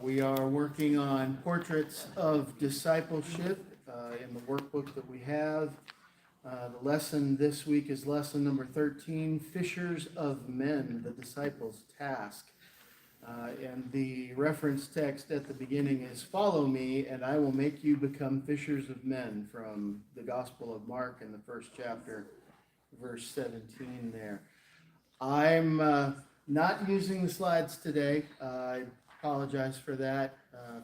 We are working on portraits of discipleship in the workbook that we have. The lesson this week is lesson number 13, Fishers of Men, the Disciples' Task. And the reference text at the beginning is, "Follow me, and I will make you become fishers of men," from the Gospel of Mark in the first chapter, verse 17 there. I'm not using the slides today. I apologize for that,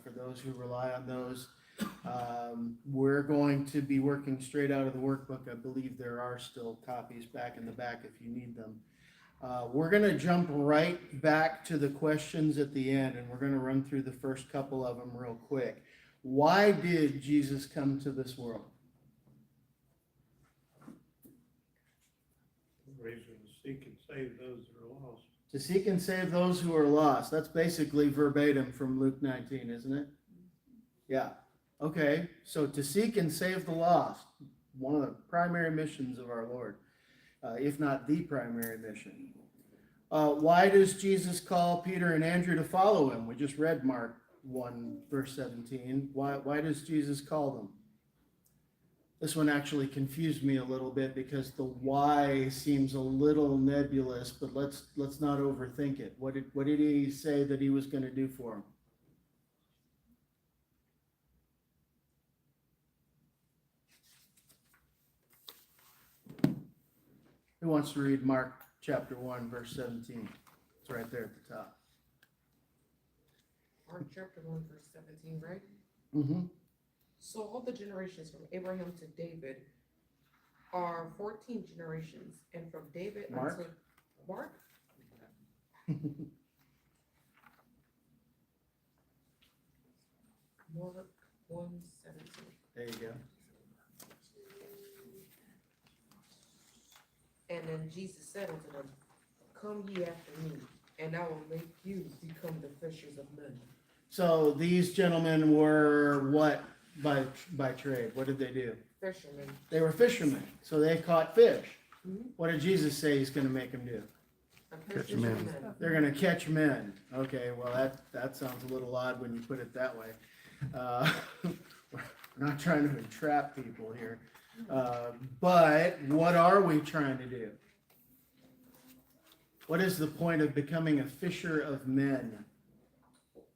for those who rely on those. We're going to be working straight out of the workbook. I believe there are still copies back in the back if you need them. We're going to jump right back to the questions at the end, and we're going to run through the first couple of them real quick. Why did Jesus come to this world? Reason to seek and save those who are lost. To seek and save those who are lost. That's basically verbatim from Luke 19, isn't it? Yeah. Okay. So to seek and save the lost, one of the primary missions of our Lord, if not the primary mission. Why does Jesus call Peter and Andrew to follow him? We just read Mark 1, verse 17. Why does Jesus call them? This one actually confused me a little bit because the why seems a little nebulous, but let's not overthink it. What did he say that he was going to do for them? Who wants to read Mark chapter 1, verse 17? It's right there at the top. Mark chapter 1, verse 17, right? Mm-hmm. So all the generations from Abraham to David are 14 generations, and from David Mark? until Mark? Mark 1:17. There you go. And then Jesus said unto them, "Come ye after me, and I will make you become the fishers of men." So these gentlemen were what by trade? What did they do? Fishermen. They were fishermen, so they caught fish. Mhm. What did Jesus say he's going to make them do? Catch men. They're going to catch men. Okay, well that sounds a little odd when you put it that way. We're not trying to entrap people here. But what are we trying to do? What is the point of becoming a fisher of men?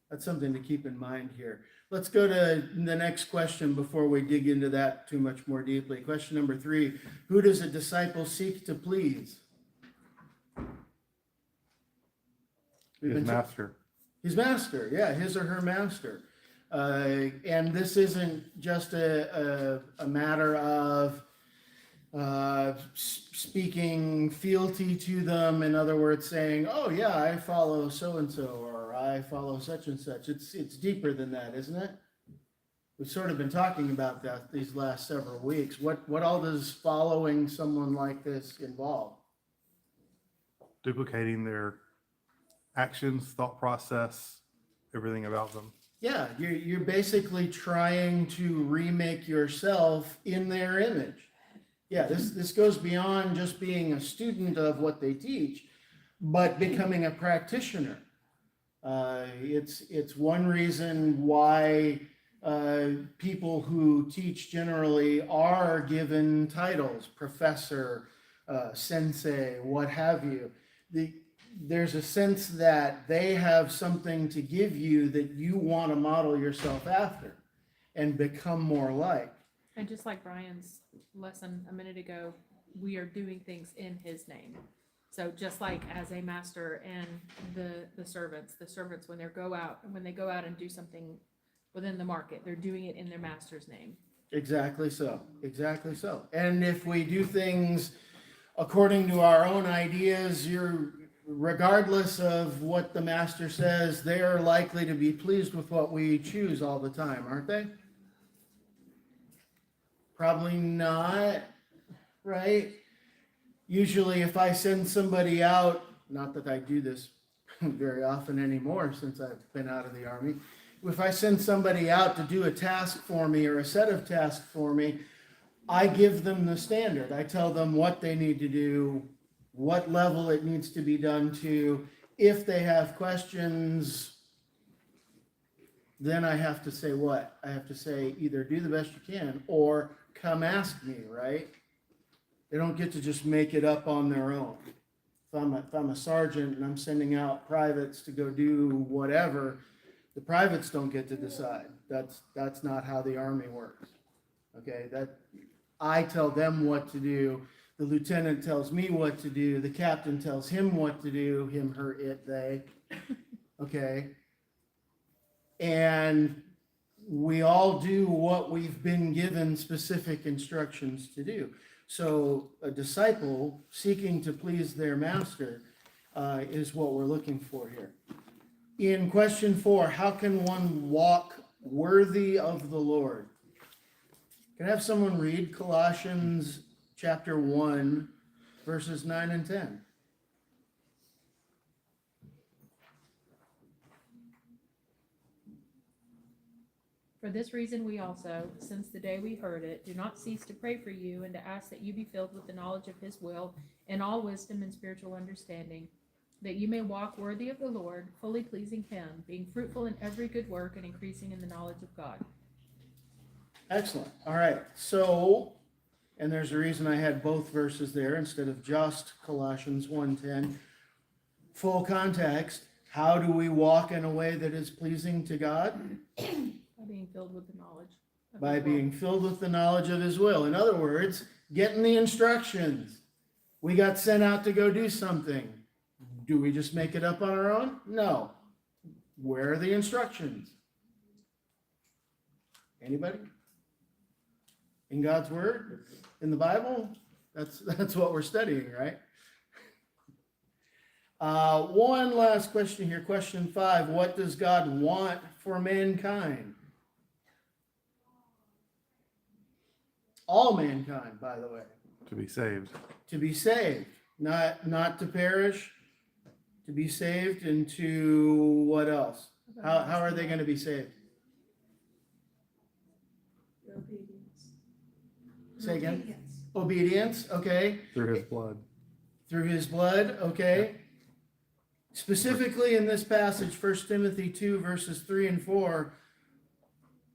That's something to keep in mind here. Let's go to the next question before we dig into that too much more deeply. Question number 3. Who does a disciple seek to please? His master. His master, yeah, his or her master. And this isn't just a matter of speaking fealty to them. In other words, saying, "Oh yeah, I follow so and so," or "I follow such and such." It's deeper than that, isn't it? We've sort of been talking about that these last several weeks. What all does following someone like this involve? Duplicating their actions, thought process, everything about them. Yeah, you're basically trying to remake yourself in their image. Yeah, this goes beyond just being a student of what they teach, but becoming a practitioner. It's one reason why people who teach generally are given titles, professor, sensei, what have you. There's a sense that they have something to give you that you want to model yourself after and become more like. And just like Brian's lesson a minute ago, we are doing things in his name. So just like as a master and the servants when they go out and do something within the market, they're doing it in their master's name. Exactly so. Exactly so. And if we do things according to our own ideas, regardless of what the master says, they're likely to be pleased with what we choose all the time, aren't they? Probably not, right? Usually if I send somebody out, not that I do this very often anymore since I've been out of the Army, if I send somebody out to do a task for me or a set of tasks for me, I give them the standard. I tell them what they need to do, what level it needs to be done to. If they have questions, then I have to say what? I have to say either do the best you can or come ask me, right? They don't get to just make it up on their own. If I'm a sergeant and I'm sending out privates to go do whatever, the privates don't get to decide. That's not how the Army works. Okay, I tell them what to do. The lieutenant tells me what to do. The captain tells him what to do. Him, her, it, they. Okay. And we all do what we've been given specific instructions to do. So a disciple seeking to please their master is what we're looking for here. In question 4, how can one walk worthy of the Lord? Can I have someone read Colossians chapter 1, verses 9 and 10? For this reason, we also, since the day we heard it, do not cease to pray for you and to ask that you be filled with the knowledge of his will in all wisdom and spiritual understanding, that you may walk worthy of the Lord, fully pleasing him, being fruitful in every good work and increasing in the knowledge of God. Excellent. All right. So, and there's a reason I had both verses there instead of just Colossians 1:10. Full context. How do we walk in a way that is pleasing to God? By being filled with the knowledge of By his will. being filled with the knowledge of his will. In other words, getting the instructions. We got sent out to go do something. Do we just make it up on our own? No. Where are the instructions? Anybody? In God's word? In the Bible? That's what we're studying, right? One last question here. Question 5. What does God want for mankind? All mankind, by the way. To be saved. To be saved. Not to perish. To be saved and to what else? How are they going to be saved? Say again. Obedience. Okay. Through his blood. Through his blood. Okay. Specifically in this passage, 1 Timothy 2, verses 3 and 4,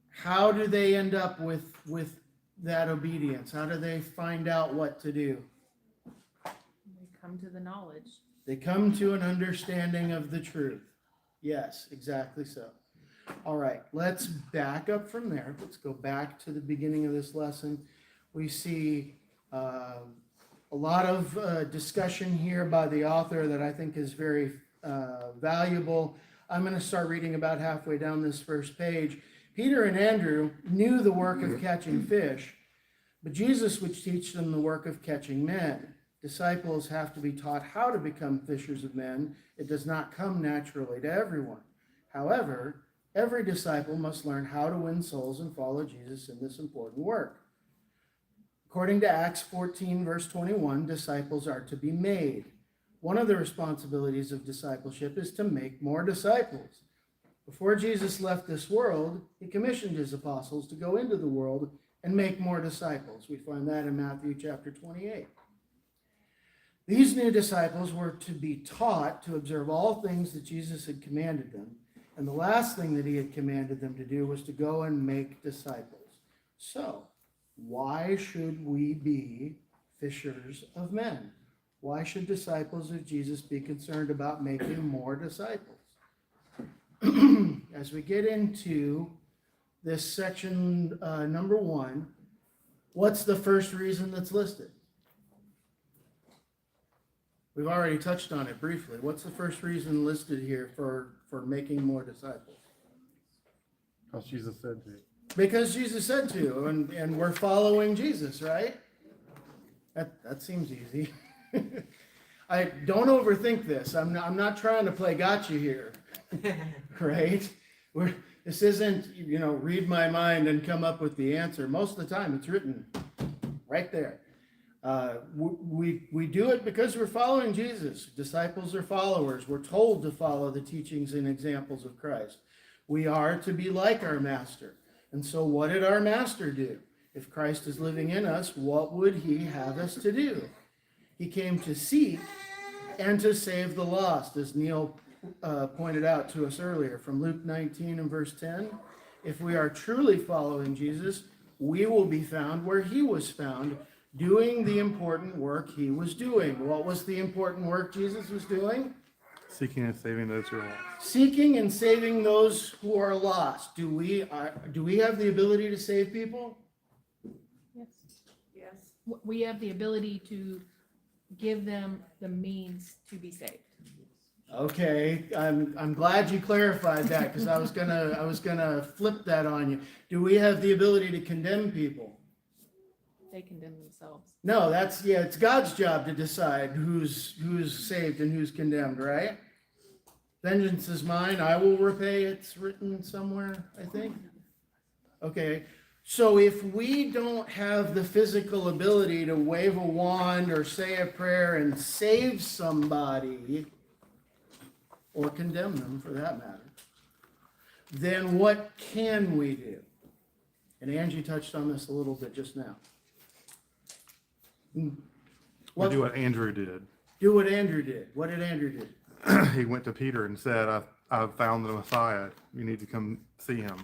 how do they end up with that obedience? How do they find out what to do? They come to the knowledge. They come to an understanding of the truth. Yes, exactly so. All right, let's back up from there. Let's go back to the beginning of this lesson. We see a lot of discussion here by the author that I think is very valuable. I'm going to start reading about halfway down this first page. Peter and Andrew knew the work of catching fish, but Jesus would teach them the work of catching men. Disciples have to be taught how to become fishers of men. It does not come naturally to everyone. However, every disciple must learn how to win souls and follow Jesus in this important work. According to Acts 14, verse 21, disciples are to be made. One of the responsibilities of discipleship is to make more disciples. Before Jesus left this world, he commissioned his apostles to go into the world and make more disciples. We find that in Matthew chapter 28. These new disciples were to be taught to observe all things that Jesus had commanded them. And the last thing that he had commanded them to do was to go and make disciples. So, why should we be fishers of men? Why should disciples of Jesus be concerned about making more disciples? As we get into this section number 1, what's the first reason that's listed? We've already touched on it briefly. What's the first reason listed here for making more disciples? Because Jesus said to. Because Jesus said to, and we're following Jesus, right? That seems easy. I don't overthink this. I'm not trying to play gotcha here, right? This isn't, read my mind and come up with the answer. Most of the time, it's written right there. We do it because we're following Jesus. Disciples are followers. We're told to follow the teachings and examples of Christ. We are to be like our master. And so what did our master do? If Christ is living in us, what would he have us to do? He came to seek and to save the lost, as Neil pointed out to us earlier from Luke 19 and verse 10. If we are truly following Jesus, we will be found where he was found, doing the important work he was doing. What was the important work Jesus was doing? Seeking and saving those who are lost. Seeking and saving those who are lost. Do we have the ability to save people? Yes. Yes. We have the ability to give them the means to be saved. Okay, I'm glad you clarified that, because I was gonna flip that on you. Do we have the ability to condemn people? They condemn themselves. No, it's God's job to decide who's saved and who's condemned, right? Vengeance is mine, I will repay, it's written somewhere, I think. Okay, so if we don't have the physical ability to wave a wand or say a prayer and save somebody, or condemn them for that matter, then what can we do? And Angie touched on this a little bit just now. We do what Andrew did. Do what Andrew did. What did Andrew do? He went to Peter and said, I've found the Messiah. You need to come see him.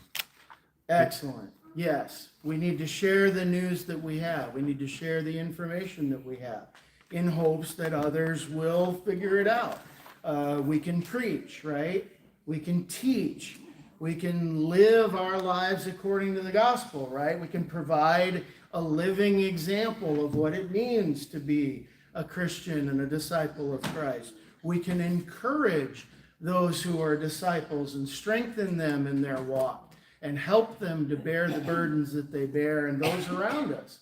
Excellent. Yes, we need to share the news that we have. We need to share the information that we have in hopes that others will figure it out. We can preach, right? We can teach. We can live our lives according to the gospel, right? We can provide a living example of what it means to be a Christian and a disciple of Christ. We can encourage those who are disciples and strengthen them in their walk and help them to bear the burdens that they bear and those around us.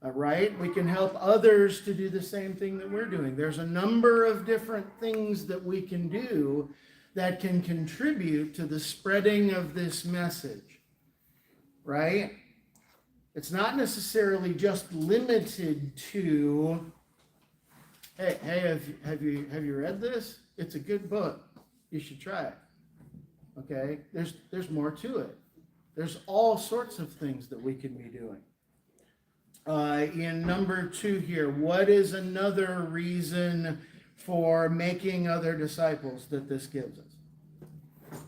Right? We can help others to do the same thing that we're doing. There's a number of different things that we can do that can contribute to the spreading of this message. Right? It's not necessarily just limited to, hey, have you read this? It's a good book. You should try it. Okay? There's more to it. There's all sorts of things that we can be doing. In number 2 here, what is another reason for making other disciples that this gives us?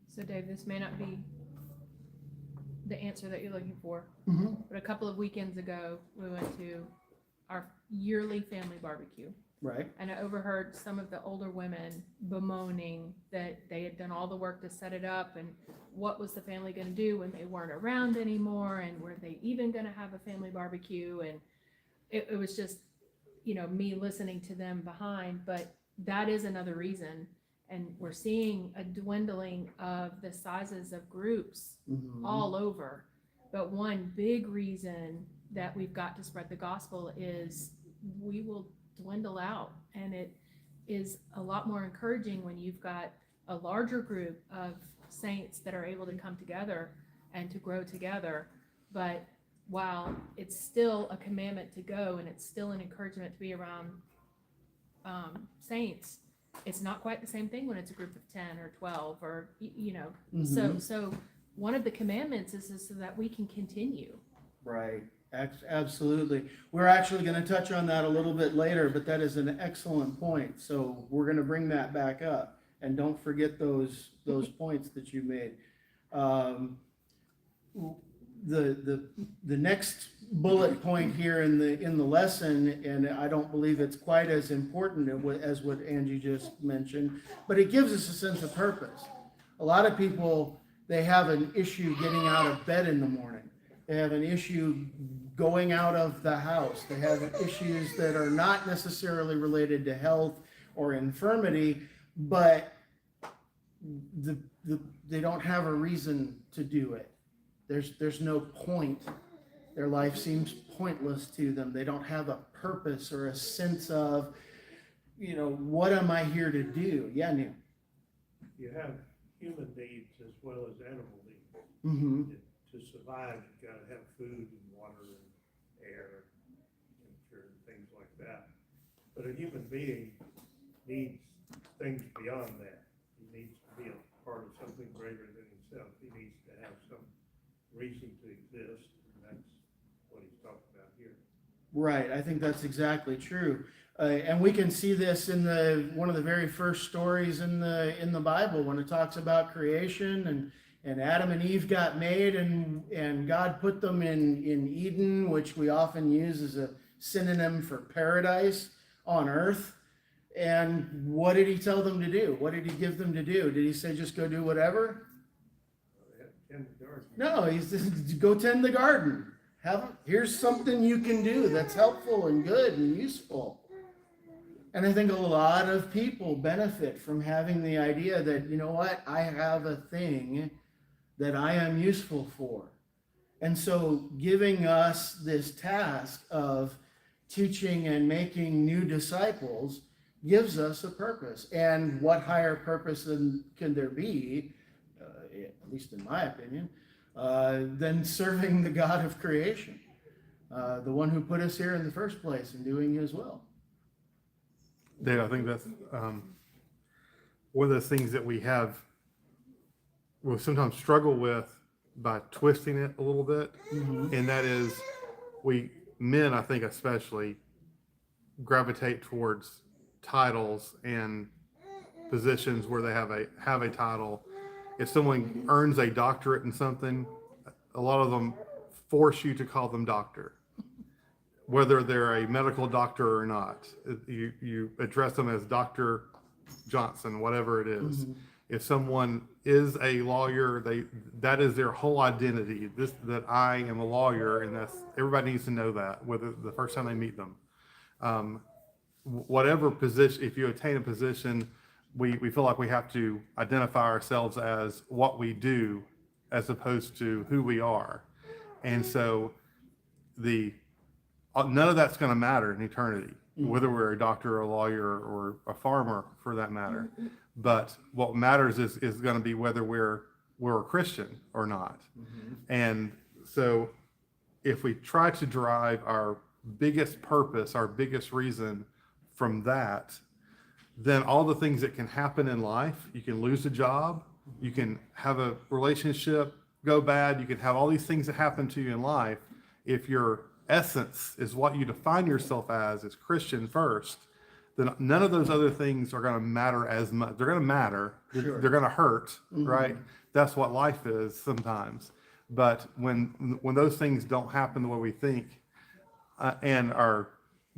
So Dave, this may not be the answer that you're looking for, Mm-hmm. but a couple of weekends ago, we went to our yearly family barbecue. Right. And I overheard some of the older women bemoaning that they had done all the work to set it up, and what was the family going to do when they weren't around anymore, and were they even going to have a family barbecue? And it was just, me listening to them behind, but that is another reason. And we're seeing a dwindling of the sizes of groups Mm-hmm. all over. But one big reason that we've got to spread the gospel is we will dwindle out, and it is a lot more encouraging when you've got a larger group of saints that are able to come together and to grow together. But while it's still a commandment to go, and it's still an encouragement to be around saints, it's not quite the same thing when it's a group of 10 or 12 or Mhm. so one of the commandments is so that we can continue. Right. Absolutely. We're actually going to touch on that a little bit later, but that is an excellent point. So we're going to bring that back up, and don't forget those points that you made. The next bullet point here in the lesson, and I don't believe it's quite as important as what Angie just mentioned, but it gives us a sense of purpose. A lot of people, they have an issue getting out of bed in the morning. They have an issue going out of the house. They have issues that are not necessarily related to health or infirmity, but they don't have a reason to do it. There's no point. Their life seems pointless to them. They don't have a purpose or a sense of, what am I here to do? Yeah, Neil. You have human needs as well as animal needs. Mm-hmm. To survive, you've got to have food and water and air and temperature and things like that. But a human being needs things beyond that. He needs to be a part of something greater than himself. He needs to have some reason to exist, and that's what he's talking about here. Right, I think that's exactly true. And we can see this in one of the very first stories in the Bible when it talks about creation and Adam and Eve got made and God put them in Eden, which we often use as a synonym for paradise on earth. And what did he tell them to do? What did he give them to do? Did he say just go do whatever? They had to tend the garden. No, he says go tend the garden. Here's something you can do that's helpful and good and useful. And I think a lot of people benefit from having the idea that, you know what, I have a thing that I am useful for. And so giving us this task of teaching and making new disciples gives us a purpose. And what higher purpose can there be, at least in my opinion, than serving the God of creation, the one who put us here in the first place and doing his will. Dave, I think that's one of those things that we'll sometimes struggle with by twisting it a little bit. Mm-hmm. And that is, men, I think especially, gravitate towards titles and positions where they have a title. If someone earns a doctorate in something, a lot of them force you to call them doctor, whether they're a medical doctor or not. You address them as Dr. Johnson, whatever it is. Mm-hmm. If someone is a lawyer, that is their whole identity. That I am a lawyer, and everybody needs to know that, whether the first time they meet them. Whatever position, if you attain a position, we feel like we have to identify ourselves as what we do as opposed to who we are. And so none of that's going to matter in eternity, whether we're a doctor or a lawyer or a farmer for that matter. But what matters is going to be whether we're a Christian or not. Mm-hmm. And so if we try to derive our biggest purpose, our biggest reason from that, then all the things that can happen in life, you can lose a job, you can have a relationship go bad, you can have all these things that happen to you in life. If your essence is what you define yourself as Christian first, then none of those other things are going to matter as much. They're going to matter. Sure. They're going to hurt, Mm-hmm. right? That's what life is sometimes. But when those things don't happen the way we think, and our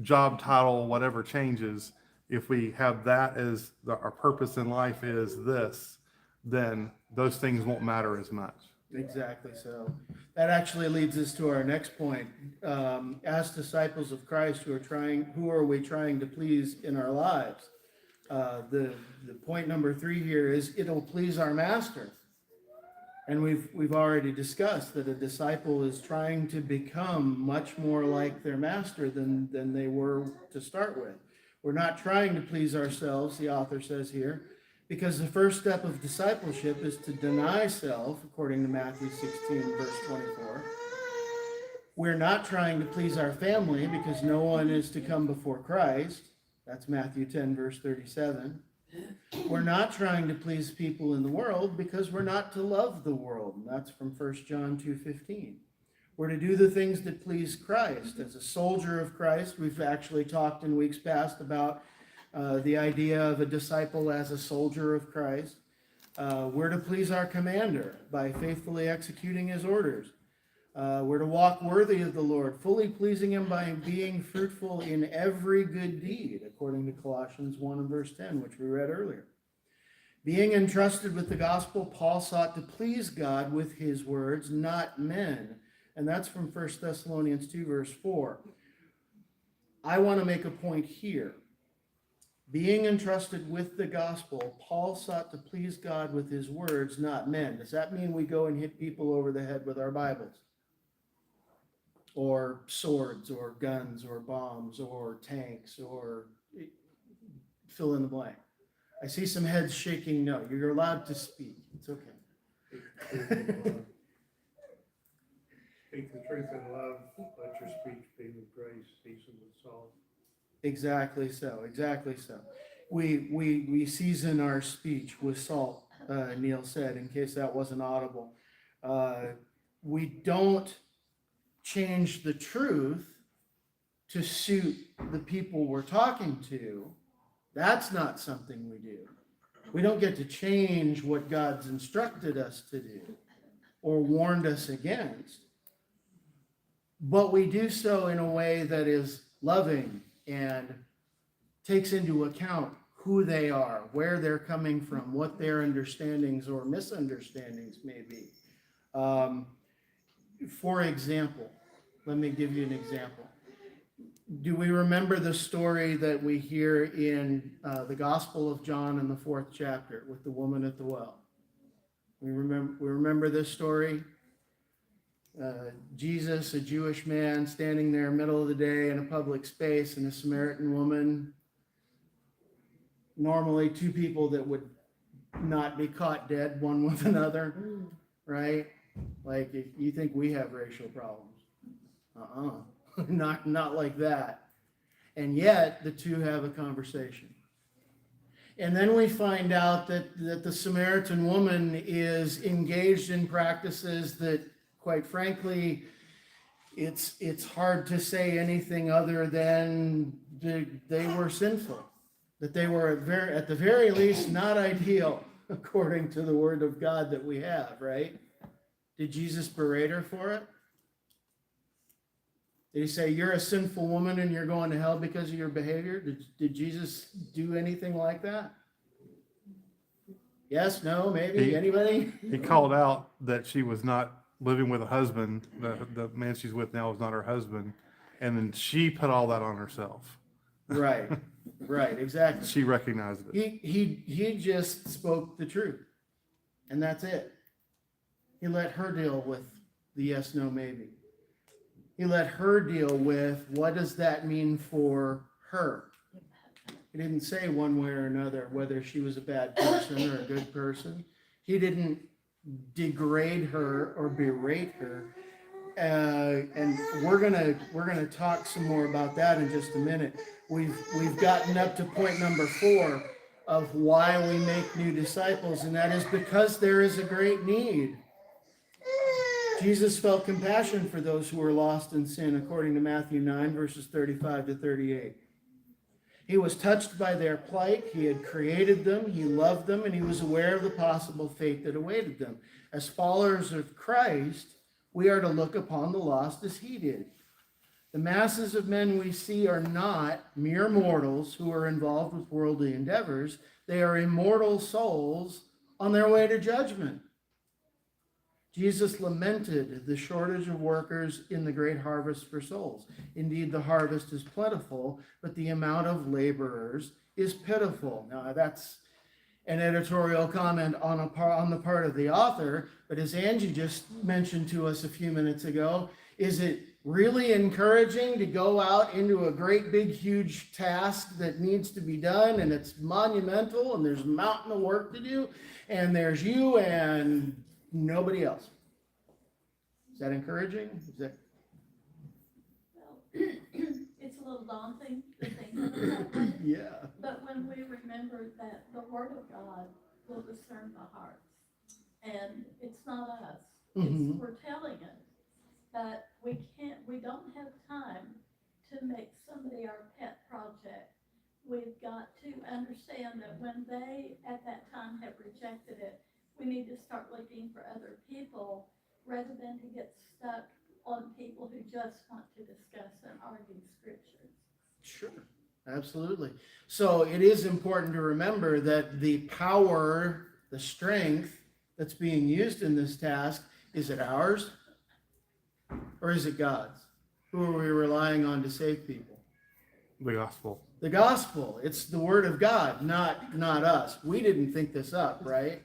job title, whatever changes, if we have that as our purpose in life is this, then those things won't matter as much. Exactly so. That actually leads us to our next point. As disciples of Christ who are we trying to please in our lives? The point number 3 here is it'll please our master. And we've already discussed that a disciple is trying to become much more like their master than they were to start with. We're not trying to please ourselves, the author says here, because the first step of discipleship is to deny self, according to Matthew 16, verse 24. We're not trying to please our family because no one is to come before Christ. That's Matthew 10, verse 37. We're not trying to please people in the world because we're not to love the world. And that's from 1 John 2:15. We're to do the things that please Christ. As a soldier of Christ, we've actually talked in weeks past about the idea of a disciple as a soldier of Christ. We're to please our commander by faithfully executing his orders. We're to walk worthy of the Lord, fully pleasing him by being fruitful in every good deed, according to Colossians 1 and verse 10, which we read earlier. Being entrusted with the gospel, Paul sought to please God with his words, not men. And that's from 1 Thessalonians 2, verse 4. I want to make a point here. Being entrusted with the gospel, Paul sought to please God with his words, not men. Does that mean we go and hit people over the head with our Bibles? Or swords, or guns, or bombs, or tanks, or fill in the blank? I see some heads shaking no. You're allowed to speak. It's okay. Speak the truth in love, let your speech be with grace, seasoned with salt. Exactly so. Exactly so. We season our speech with salt, Neil said, in case that wasn't audible. We don't change the truth to suit the people we're talking to, that's not something we do. We don't get to change what God's instructed us to do or warned us against. But we do so in a way that is loving and takes into account who they are, where they're coming from, what their understandings or misunderstandings may be. For example, let me give you an example. Do we remember the story that we hear in the Gospel of John in the 4th chapter with the woman at the well? We remember this story? Jesus, a Jewish man, standing there middle of the day in a public space, and a Samaritan woman. Normally, two people that would not be caught dead one with another, right? Like, if you think we have racial problems. Not like that. And yet, the two have a conversation. And then we find out that the Samaritan woman is engaged in practices that, quite frankly, it's hard to say anything other than they were sinful. That they were at the very least not ideal, according to the word of God that we have, right? Did Jesus berate her for it? Did he say, you're a sinful woman and you're going to hell because of your behavior? Did Jesus do anything like that? Yes, no, maybe, anybody? He called out that she was not living with a husband, the man she's with now is not her husband, and then she put all that on herself. Right, exactly. She recognized it. He just spoke the truth, and that's it. He let her deal with the yes, no, maybe. He let her deal with what does that mean for her. He didn't say one way or another whether she was a bad person or a good person. He didn't degrade her or berate her. And we're gonna talk some more about that in just a minute. We've gotten up to point number 4 of why we make new disciples, and that is because there is a great need. Jesus felt compassion for those who were lost in sin, according to Matthew 9, verses 35 to 38. He was touched by their plight. He had created them. He loved them, and he was aware of the possible fate that awaited them. As followers of Christ, we are to look upon the lost as he did. The masses of men we see are not mere mortals who are involved with worldly endeavors. They are immortal souls on their way to judgment. Jesus lamented the shortage of workers in the great harvest for souls. Indeed, the harvest is plentiful, but the amount of laborers is pitiful. Now, that's an editorial comment on the part of the author, but as Angie just mentioned to us a few minutes ago, is it really encouraging to go out into a great big huge task that needs to be done, and it's monumental, and there's a mountain of work to do, and there's you and nobody else? Is that encouraging? Well, it's a little daunting to think of it that way. Yeah. But when we remember that the Word of God will discern the hearts, and it's not us, Mhm. we're telling it, but we don't have time to make somebody our pet project. We've got to understand that when they, at that time, have rejected it, we need to start looking for other people rather than to get stuck on people who just want to discuss and argue scriptures. Sure, absolutely. So it is important to remember that the power, the strength that's being used in this task, is it ours or is it God's? Who are we relying on to save people? The gospel. The gospel. It's the word of God, not us. We didn't think this up, right?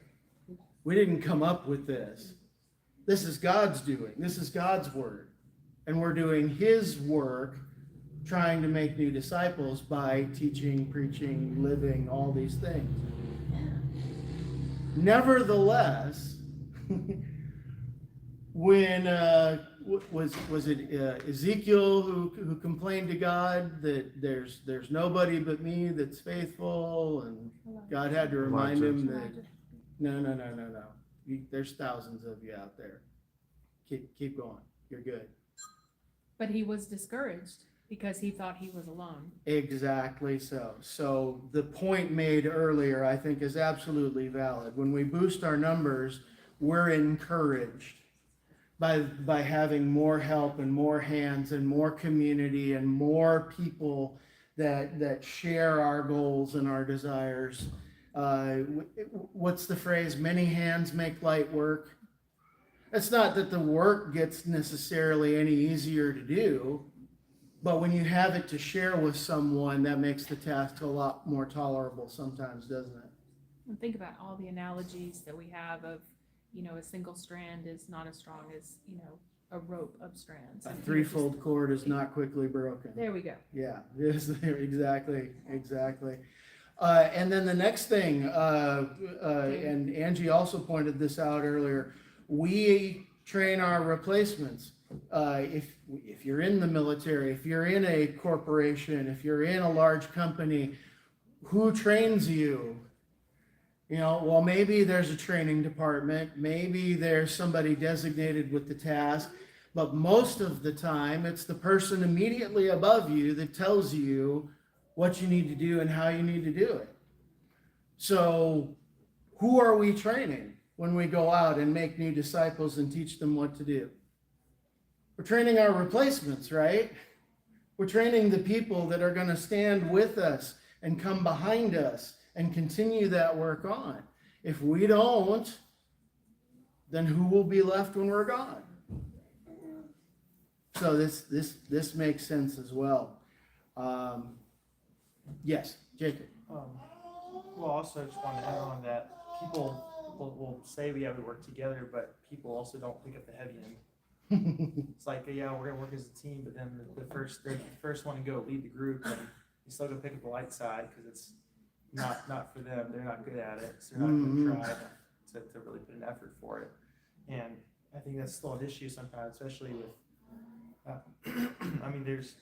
We didn't come up with this. This is God's doing. This is God's word. And we're doing his work, trying to make new disciples by teaching, preaching, living, all these things. Nevertheless, when was it Ezekiel who complained to God that there's nobody but me that's faithful, and God had to remind him that no. There's thousands of you out there. Keep going. You're good. But he was discouraged. because he thought he was alone. Exactly so. So the point made earlier, I think, is absolutely valid. When we boost our numbers, we're encouraged by having more help and more hands and more community and more people that share our goals and our desires. What's the phrase? Many hands make light work. It's not that the work gets necessarily any easier to do, but when you have it to share with someone, that makes the task a lot more tolerable sometimes, doesn't it? And think about all the analogies that we have of, a single strand is not as strong as, a rope of strands. A And, threefold cord is not quickly broken. there we go. Yeah, yes, exactly. And then the next thing, and Angie also pointed this out earlier, we train our replacements. If you're in the military, if you're in a corporation, if you're in a large company, who trains you? Well, maybe there's a training department, maybe there's somebody designated with the task, but most of the time it's the person immediately above you that tells you what you need to do and how you need to do it. So who are we training when we go out and make new disciples and teach them what to do? We're training our replacements, right? We're training the people that are going to stand with us and come behind us and continue that work on. If we don't, then who will be left when we're gone? So this makes sense as well. Yes, Jacob. Well, also just want to add on that people will say we work together, but people also don't pick up the heavy end. It's like, yeah, we're gonna work as a team, but then the first one to go lead the group, and you still go pick up the light side because it's not for them. They're not good at it, so they're not going to try to really put an effort for it. And I think that's still an issue sometimes, especially with, there's,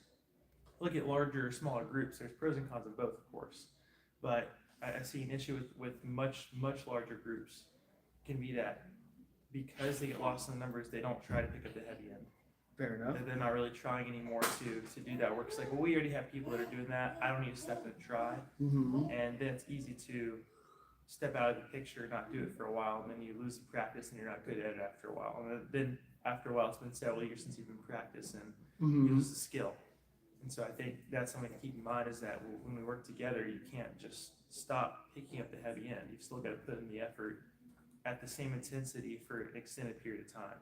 look at larger or smaller groups. There's pros and cons of both, of course. But I see an issue with much larger groups can be that because they get lost in the numbers, they don't try to pick up the heavy end. Fair enough. They're not really trying anymore to do that work. It's like, well, we already have people that are doing that. I don't need to step in and try. Mm-hmm. And then it's easy to step out of the picture, not do it for a while, and then you lose the practice and you're not good at it after a while. And then after a while, it's been several years since you've been practicing, you Mm-hmm. lose the skill. And so I think that's something to keep in mind is that when we work together, you can't just stop picking up the heavy end. You've still got to put in the effort at the same intensity for an extended period of time.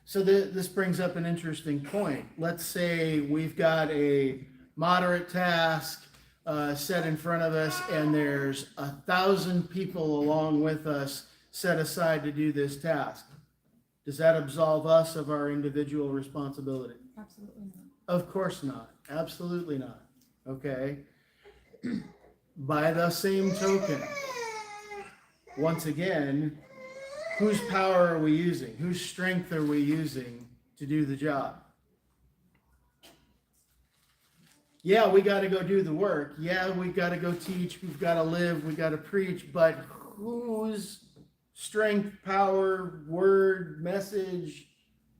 So this brings up an interesting point. Let's say we've got a moderate task set in front of us, and there's 1,000 people along with us set aside to do this task. Does that absolve us of our individual responsibility? Absolutely not. Of course not. Absolutely not. Okay. By the same token, once again, whose power are we using? Whose strength are we using to do the job? Yeah, we got to go do the work. Yeah, we got to go teach. We've got to live. We got to preach. But whose strength, power, word, message?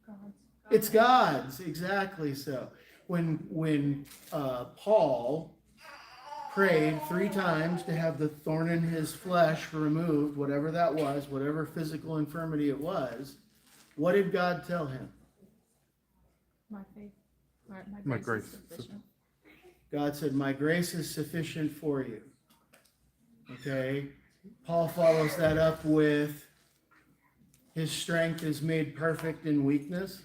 God's. It's God's. Exactly so. When Paul prayed 3 times to have the thorn in his flesh removed, whatever that was, whatever physical infirmity it was, what did God tell him? My faith. My grace grace is is sufficient. God said, my grace is sufficient for you. Okay? Paul follows that up with, his strength is made perfect in weakness.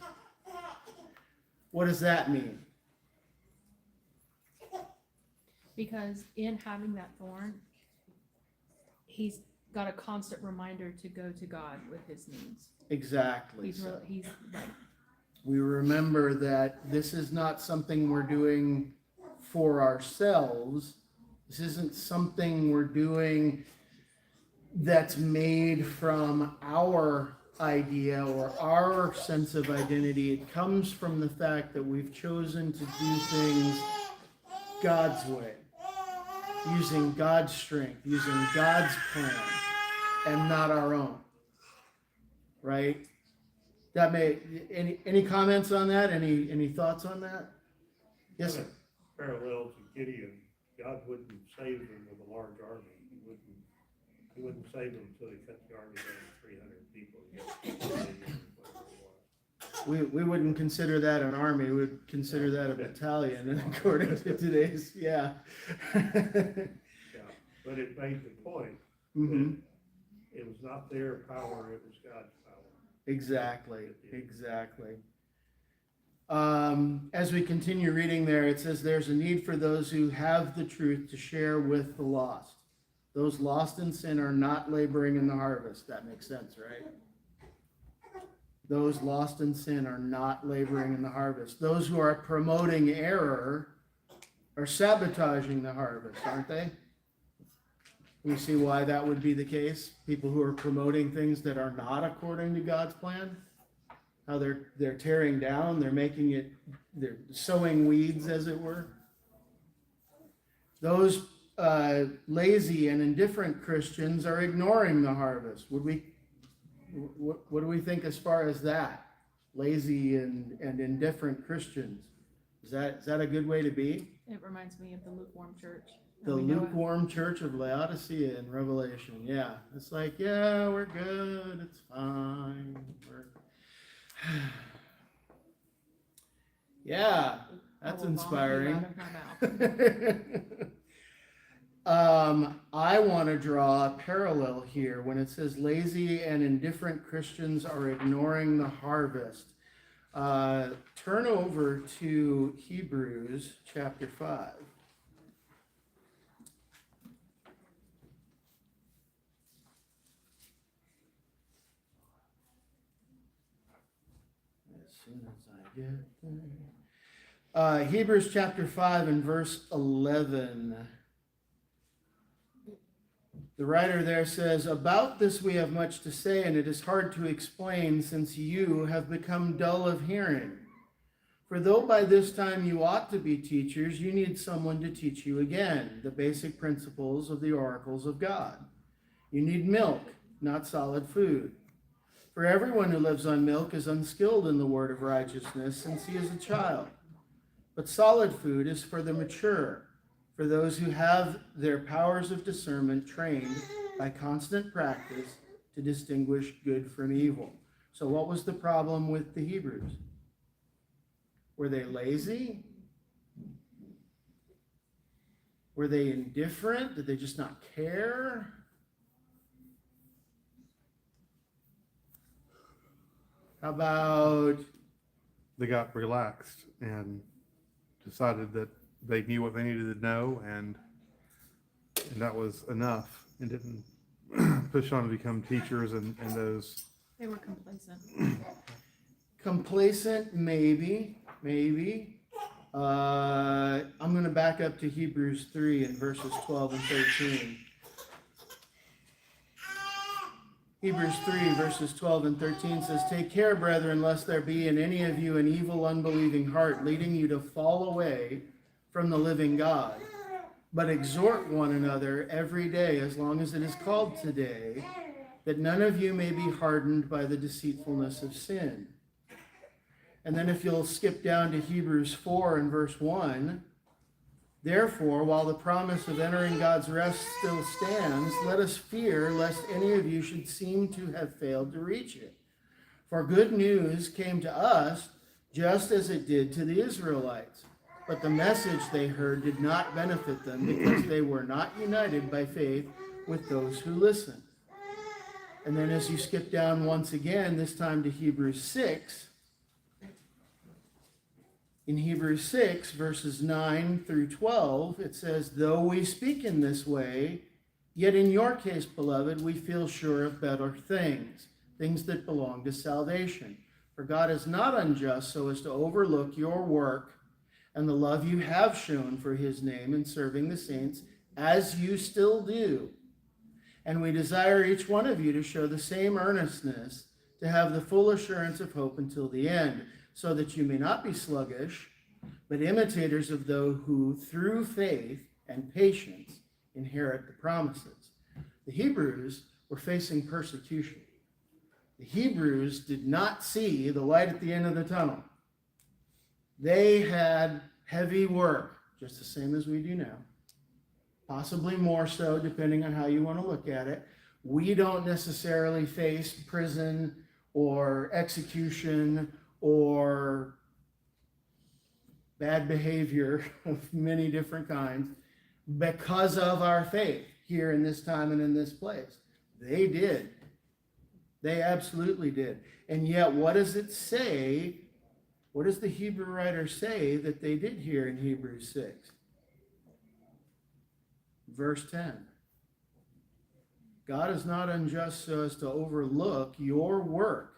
What does that mean? Because in having that thorn, he's got a constant reminder to go to God with his needs. Exactly. He's right. We remember that this is not something we're doing for ourselves. This isn't something we're doing that's made from our idea or our sense of identity. It comes from the fact that we've chosen to do things God's way, using God's strength, using God's plan, and not our own. Right? That may any comments on that? Any thoughts on that? Yes, sir. parallel to Gideon, God wouldn't save them with a large army. He wouldn't save them until he cut the army down to 300 people. He had 2 million, whatever it was. We wouldn't consider that an army, we would consider that a battalion according to today's, yeah. Yeah, but it made the point hmm that it was not their power, it was God's power. Exactly, exactly. As we continue reading there, it says there's a need for those who have the truth to share with the lost. Those lost in sin are not laboring in the harvest. That makes sense, right? Those lost in sin are not laboring in the harvest. Those who are promoting error are sabotaging the harvest, aren't they? We see why that would be the case. People who are promoting things that are not according to God's plan, how they're tearing down, they're sowing weeds, as it were. Those lazy and indifferent Christians are ignoring the harvest. What do we think as far as that? Lazy and indifferent Christians. Is that a good way to be? It reminds me of the lukewarm church. The We know it. lukewarm church of Laodicea in Revelation. Yeah. It's like, yeah, we're good. It's fine. Yeah, that's I will vomit you inspiring. out of my mouth. I want to draw a parallel here when it says lazy and indifferent Christians are ignoring the harvest. Turn over to Hebrews chapter 5. As soon as I get there. Hebrews chapter 5 and verse 11. The writer there says, "About this we have much to say, and it is hard to explain, since you have become dull of hearing. For though by this time you ought to be teachers, you need someone to teach you again the basic principles of the oracles of God. You need milk, not solid food. For everyone who lives on milk is unskilled in the word of righteousness, since he is a child. But solid food is for the mature, for those who have their powers of discernment trained by constant practice to distinguish good from evil." So what was the problem with the Hebrews? Were they lazy? Were they indifferent? Did they just not care? How about, They got relaxed and decided that they knew what they needed to know, and that was enough, and didn't push on to become teachers and those. They were complacent. complacent? Maybe. I'm going to back up to Hebrews 3 and verses 12 and 13. Hebrews 3 verses 12 and 13 says, "Take care, brethren, lest there be in any of you an evil, unbelieving heart, leading you to fall away from the living God. But exhort one another every day, as long as it is called today, that none of you may be hardened by the deceitfulness of sin." And then if you'll skip down to Hebrews 4 and verse 1, "Therefore, while the promise of entering God's rest still stands, let us fear lest any of you should seem to have failed to reach it. For good news came to us just as it did to the Israelites. But the message they heard did not benefit them because they were not united by faith with those who listened." And then as you skip down once again, this time to Hebrews 6, in Hebrews 6, verses 9 through 12, it says, "Though we speak in this way, yet in your case, beloved, we feel sure of better things that belong to salvation. For God is not unjust so as to overlook your work and the love you have shown for his name in serving the saints, as you still do. And we desire each one of you to show the same earnestness, to have the full assurance of hope until the end, so that you may not be sluggish, but imitators of those who, through faith and patience, inherit the promises." The Hebrews were facing persecution. The Hebrews did not see the light at the end of the tunnel. They had heavy work, just the same as we do now. Possibly more so, depending on how you want to look at it. We don't necessarily face prison or execution or bad behavior of many different kinds because of our faith here in this time and in this place. They did. They absolutely did. And yet, what does it say? What does the Hebrew writer say that they did here in Hebrews 6? Verse 10. God is not unjust so as to overlook your work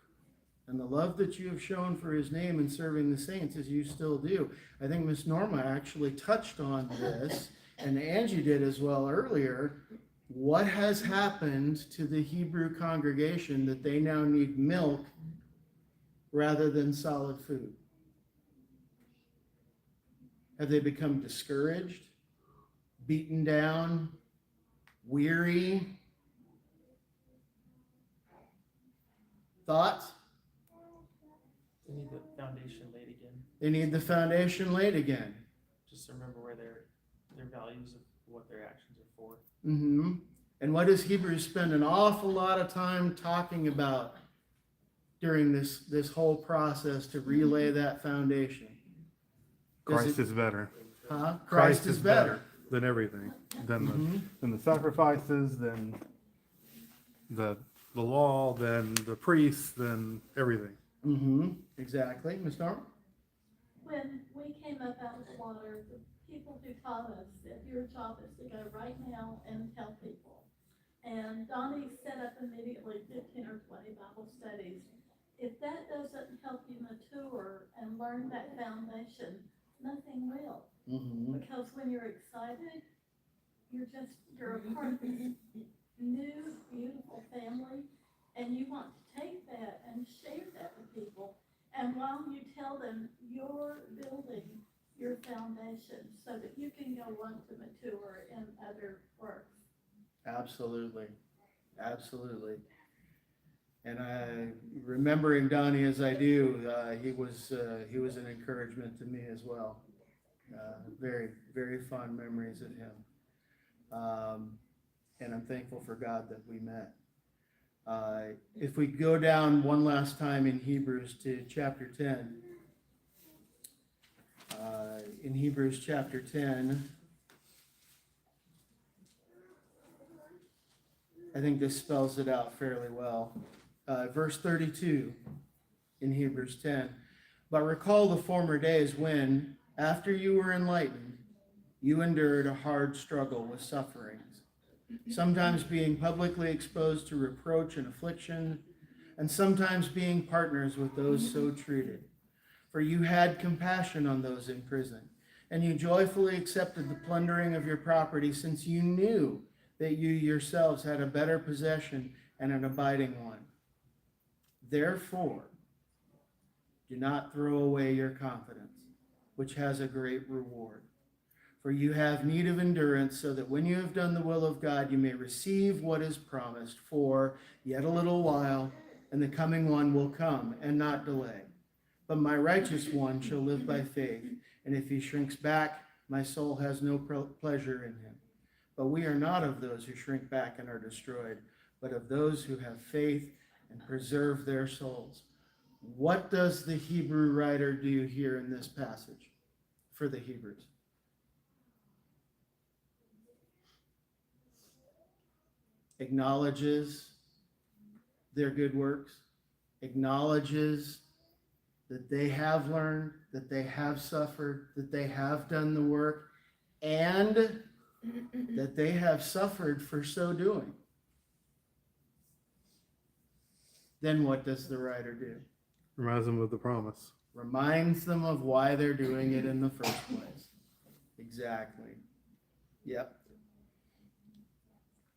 and the love that you have shown for his name in serving the saints as you still do. I think Miss Norma actually touched on this, and Angie did as well earlier. What has happened to the Hebrew congregation that they now need milk rather than solid food? Have they become discouraged, beaten down, weary? Thoughts? They need the foundation laid again. They need the foundation laid again. Just to remember where their values of what their actions are for. Mm-hmm. And what does Hebrews spend an awful lot of time talking about during this whole process to relay that foundation? Christ is better. Huh? Christ is better. Than everything. Than Mhm. than the sacrifices, than the law, than the priests, than everything. Mm-hmm. Exactly. Ms. Norma? When we came up out of the water, the people who taught us that your job is to go right now and tell people. And Donnie set up immediately 15 or 20 Bible studies. If that doesn't help you mature and learn that foundation, nothing will. Mm-hmm. Because when you're excited, you're a part of this new, beautiful family, and you want to take that and share that with people. And while you tell them you're building your foundation so that you can go on to mature in other works. Absolutely. Absolutely. And remembering Donnie as I do, he was an encouragement to me as well. Very, very fond memories of him. And I'm thankful for God that we met. If we go down one last time in Hebrews to chapter 10, in Hebrews chapter 10, I think this spells it out fairly well. Verse 32 in Hebrews 10. But recall the former days when, after you were enlightened, you endured a hard struggle with sufferings, sometimes being publicly exposed to reproach and affliction, and sometimes being partners with those so treated. For you had compassion on those in prison, and you joyfully accepted the plundering of your property, since you knew that you yourselves had a better possession and an abiding one. Therefore, do not throw away your confidence, which has a great reward. For you have need of endurance, so that when you have done the will of God, you may receive what is promised. For yet a little while, and the coming one will come, and not delay. But my righteous one shall live by faith, and if he shrinks back, my soul has no pleasure in him. But we are not of those who shrink back and are destroyed, but of those who have faith and preserve their souls. What does the Hebrew writer do here in this passage for the Hebrews? Acknowledges their good works, acknowledges that they have learned, that they have suffered, that they have done the work, and that they have suffered for so doing. Then what does the writer do? Reminds them of the promise. Reminds them of why they're doing it in the first place. Exactly. Yep.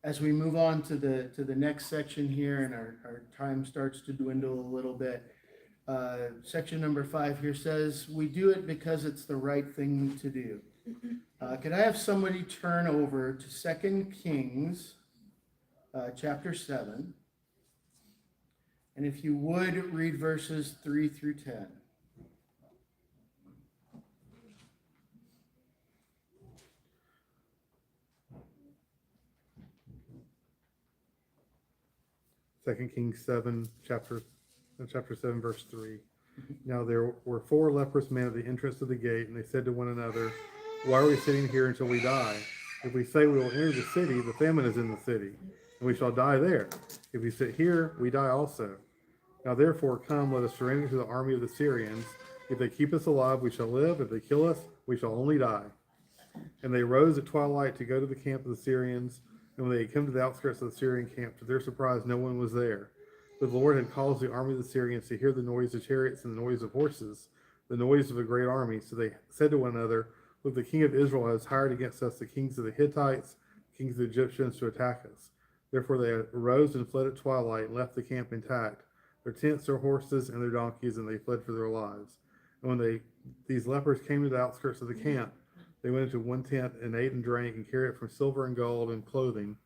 As we move on to the next section here, and our time starts to dwindle a little bit, section number 5 here says, we do it because it's the right thing to do. Could I have somebody turn over to 2 Kings chapter 7? And if you would, read verses 3 through 10. 2 Kings 7, chapter 7, verse 3. Now there were 4 leprous men at the entrance of the gate, and they said to one another, why are we sitting here until we die? If we say we will enter the city, the famine is in the city, and we shall die there. If we sit here, we die also. Now therefore come, let us surrender to the army of the Syrians. If they keep us alive, we shall live. If they kill us, we shall only die. And they rose at twilight to go to the camp of the Syrians. And when they had come to the outskirts of the Syrian camp, to their surprise, no one was there. But the Lord had caused the army of the Syrians to hear the noise of chariots and the noise of horses, the noise of a great army. So they said to one another, look, the king of Israel has hired against us the kings of the Hittites, kings of the Egyptians to attack us. Therefore they arose and fled at twilight and left the camp intact, their tents, their horses, and their donkeys, and they fled for their lives. And when these lepers came to the outskirts of the camp, they went into one tent and ate and drank and carried from silver and gold and clothing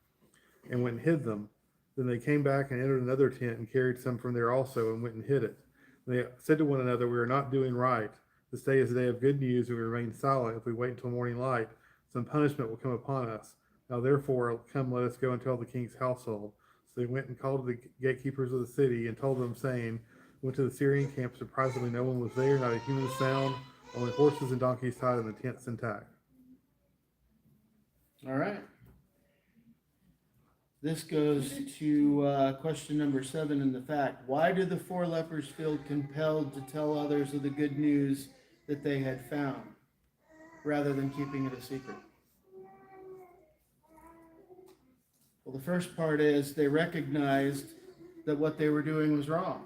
and went and hid them. Then they came back and entered another tent and carried some from there also and went and hid it. And they said to one another, we are not doing right. This day is a day of good news, and we remain silent. If we wait until morning light, some punishment will come upon us. Now therefore, come, let us go and tell the king's household. So they went and called the gatekeepers of the city and told them, saying, went to the Syrian camp. Surprisingly, no one was there, not a human sound, only horses and donkeys tied and the tents intact. All right. This goes to question number 7 in the fact. Why did the 4 lepers feel compelled to tell others of the good news that they had found, rather than keeping it a secret? Well, the first part is they recognized that what they were doing was wrong.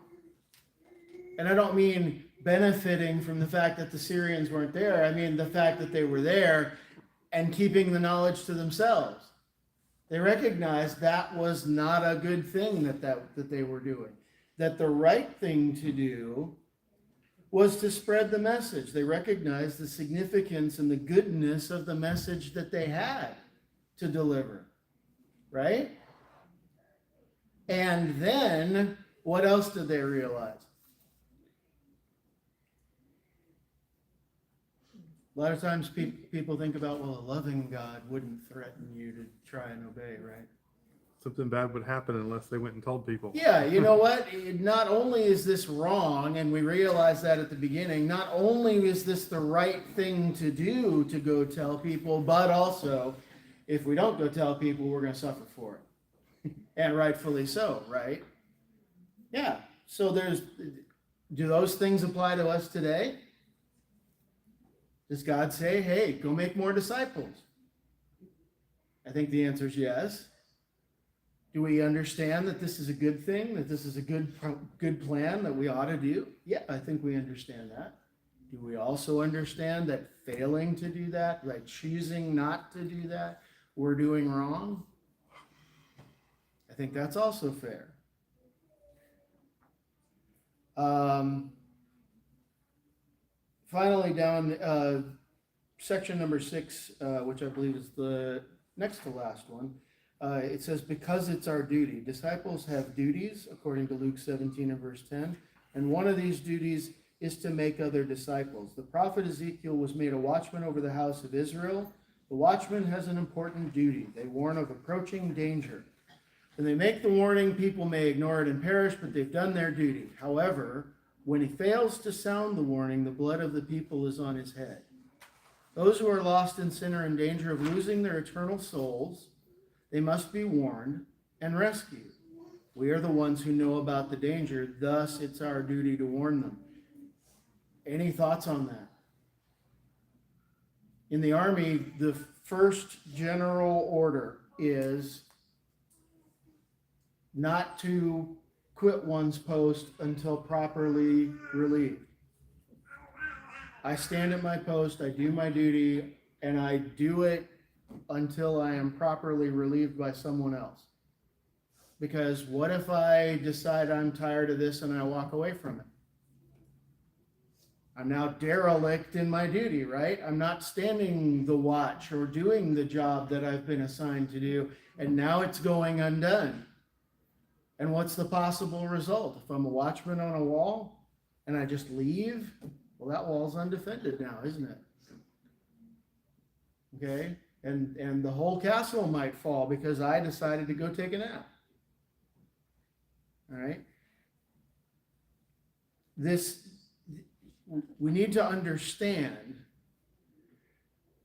And I don't mean benefiting from the fact that the Syrians weren't there. I mean the fact that they were there and keeping the knowledge to themselves. They recognized that was not a good thing that they were doing. That the right thing to do was to spread the message. They recognized the significance and the goodness of the message that they had to deliver. Right? And then, what else did they realize? A lot of times people think about, well, a loving God wouldn't threaten you to try and obey, right? Something bad would happen unless they went and told people. Yeah, you know what? Not only is this wrong, and we realized that at the beginning, not only is this the right thing to do to go tell people, but also, if we don't go tell people, we're going to suffer for it. And rightfully so, right? Yeah. So do those things apply to us today? Does God say, hey, go make more disciples? I think the answer is yes. Do we understand that this is a good thing, that this is a good plan that we ought to do? Yeah, I think we understand that. Do we also understand that failing to do that, like choosing not to do that, we're doing wrong? I think that's also fair. Finally, down section number 6, which I believe is the next to last one, it says, because it's our duty. Disciples have duties, according to Luke 17 and verse 10, and one of these duties is to make other disciples. The prophet Ezekiel was made a watchman over the house of Israel. The watchman has an important duty. They warn of approaching danger. When they make the warning, people may ignore it and perish, but they've done their duty. However, when he fails to sound the warning, the blood of the people is on his head. Those who are lost in sin are in danger of losing their eternal souls. They must be warned and rescued. We are the ones who know about the danger, thus it's our duty to warn them. Any thoughts on that? In the Army, the first general order is not to quit one's post until properly relieved. I stand at my post, I do my duty, and I do it until I am properly relieved by someone else. Because what if I decide I'm tired of this and I walk away from it? I'm now derelict in my duty, right? I'm not standing the watch or doing the job that I've been assigned to do, and now it's going undone. And what's the possible result? If I'm a watchman on a wall and I just leave, well, that wall's undefended now, isn't it? Okay? And the whole castle might fall because I decided to go take a nap. all right? We need to understand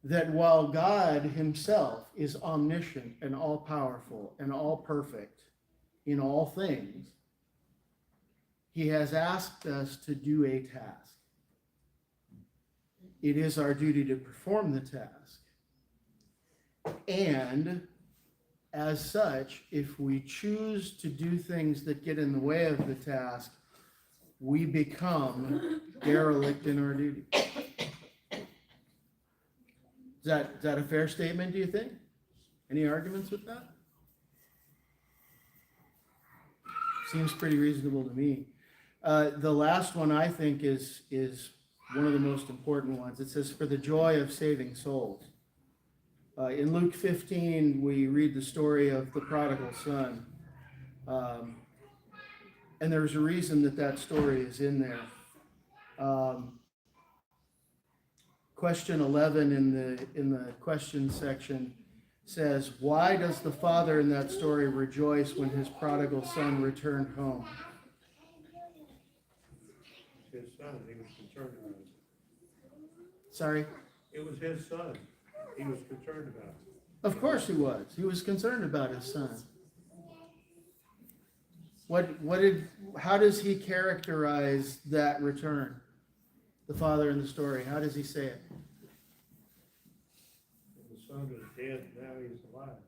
that while God himself is omniscient and all-powerful and all-perfect in all things, he has asked us to do a task. It is our duty to perform the task. And as such, if we choose to do things that get in the way of the task, we become derelict in our duty. Is that a fair statement, do you think? Any arguments with that? Seems pretty reasonable to me. The last one I think is one of the most important ones. It says, for the joy of saving souls. In Luke 15, we read the story of the prodigal son. And there's a reason that story is in there. Question 11 in the question section says, why does the father in that story rejoice when his prodigal son returned home? His son, he was concerned about it. Sorry? It was his son. He was concerned about it. Of course he was. He was concerned about his son. How does he characterize that return? The father in the story, how does he say it? The son is dead, now he's alive.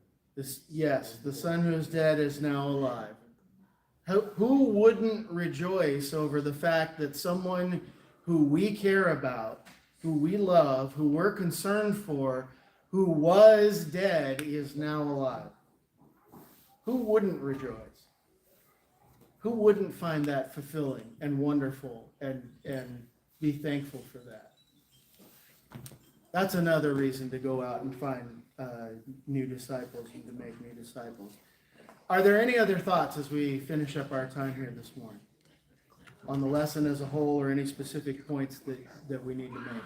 Yes, the son who is dead is now alive. Who wouldn't rejoice over the fact that someone who we care about, who we love, who we're concerned for, who was dead is now alive? Who wouldn't rejoice? Who wouldn't find that fulfilling and wonderful and be thankful for that? That's another reason to go out and find new disciples and to make new disciples. Are there any other thoughts as we finish up our time here this morning on the lesson as a whole, or any specific points that we need to make?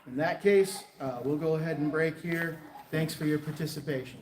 In that case, we'll go ahead and break here. Thanks for your participation.